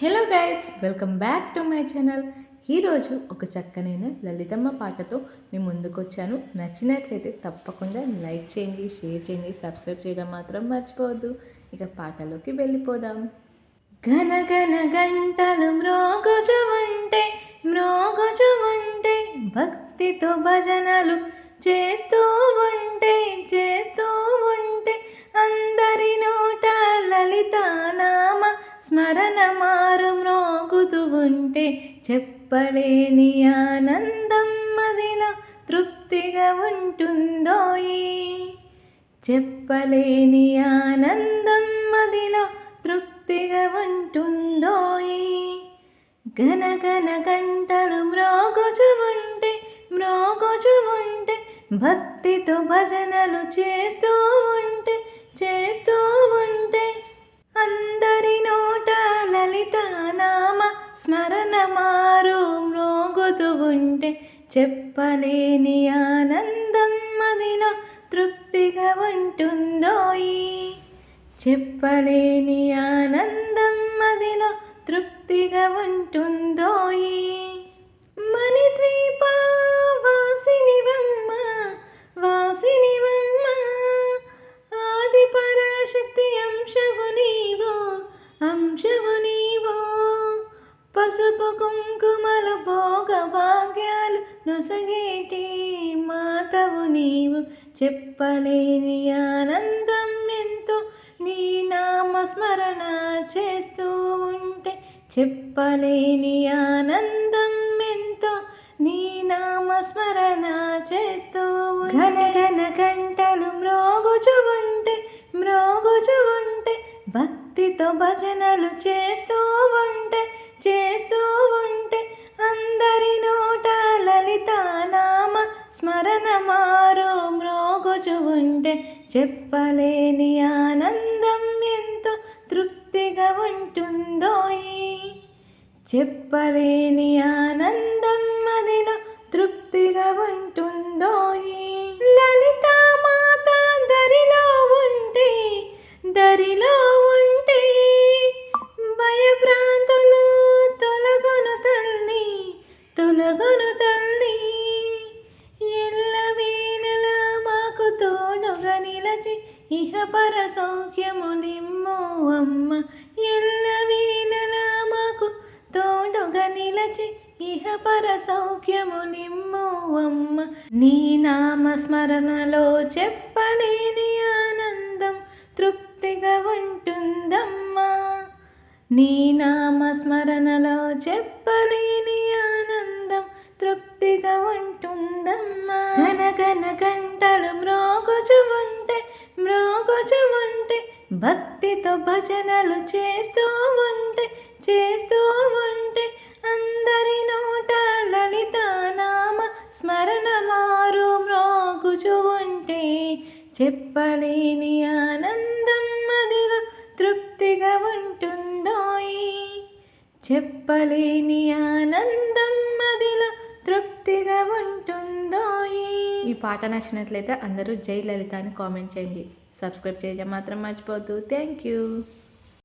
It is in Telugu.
Hello guys, welcome back to my channel. ఈరోజు ఒక చక్కనైన లలితమ్మ పాటతో మీ ముందుకు వచ్చాను. నచ్చినట్లయితే తప్పకుండా లైక్ చేయండి, షేర్ చేయండి, సబ్స్క్రైబ్ చేయడం మాత్రం మర్చిపోవద్దు. ఇక పాటలోకి వెళ్ళిపోదాం. గన గన గంటలు మ్రోగుచు ఉంటే భక్తితో భజనలు చేస్తూ ఉంటే అందరి నోట లలితానామ స్మరణ మారు మ్రోగుతూ ఉంటే చెప్పలేని ఆనందం మదిలో తృప్తిగా ఉంటుందోయి. చెప్పలేని ఆనందం మదిలో తృప్తిగా ఉంటుందోయి. గన గన గంటలు మ్రోగుచు ఉంటే భక్తితో భజనలు చేస్తూ ఉంటే అందరి నోట లలితానామ స్మరణ మారు మ్రోగుతూ ఉంటే చెప్పలేని ఆనందం మదిలో తృప్తిగా ఉంటుందోయి. చెప్పలేని ఆనందం మదిలో తృప్తిగా ఉంటుందోయి. మణిద్వీప వాసినివమ్మ ఆది పరాశక్తి అంశవు నీవు పసుపు కుంకుమల భోగ భాగ్యాలు నొసగేటి మాతవు నీవు. చెప్పలేని ఆనందం ఎంతో నీ నామస్మరణ చేస్తూ ఉంటే చెప్పలేని ఆనందం ఎంతో నీ నామస్మరణ చేస్తూ ఘన ఘన గంటలు మ్రోగుచు ఉంటే భక్తితో భజనలు చేస్తూ ఉంటే అందరి నోట లలితానామ స్మరణ మారు మ్రోగుచు ఉంటే చెప్పలేని ఆనందం ఎంతో తృప్తిగా ఉంటుందోయి. చెప్పలేని ఆనందం మదిలో తృప్తిగా ఉంటుందోయి. లలితా మాత దరిలో ఉంటే భయభ్రాంతులు తొలగును తల్లి ఎల్లవేళలా మాకు తోడుగా నిలచి ఇహపర సౌఖ్యము నిమ్ము అమ్మ. ఎల్లవేళలా మాకు తోడుగా నిలచి ఇహపర సౌఖ్యము నిమ్ము అమ్మ. నీ నామస్మరణలో చెప్పలేని ఆనందం తృప్తిగా ఉంటుందమ్మా. నీ నామస్మరణలో చెప్పలేని ఆనందం తృప్తిగా ఉంటుందమ్మా. ఘన ఘన గంటలు మ్రోగుచు ఉంటే భక్తితో భజనలు చేస్తూ ఉంటే అందరి నోట లలితానామ స్మరణ మారు మ్రోగుచు ఉంటే చెప్పలేని ఆనందం మదిలో తృప్తిగా ఉంటుందోయి. చెప్పలేని ఆనందం మదిలో తృప్తిగా ఉంటుందోయి. ఈ పాట నచ్చినట్లయితే అందరూ జై లలిత అని కామెంట్ చేయండి. సబ్స్క్రైబ్ చేయడం మాత్రం మర్చిపోవద్దు. Thank you.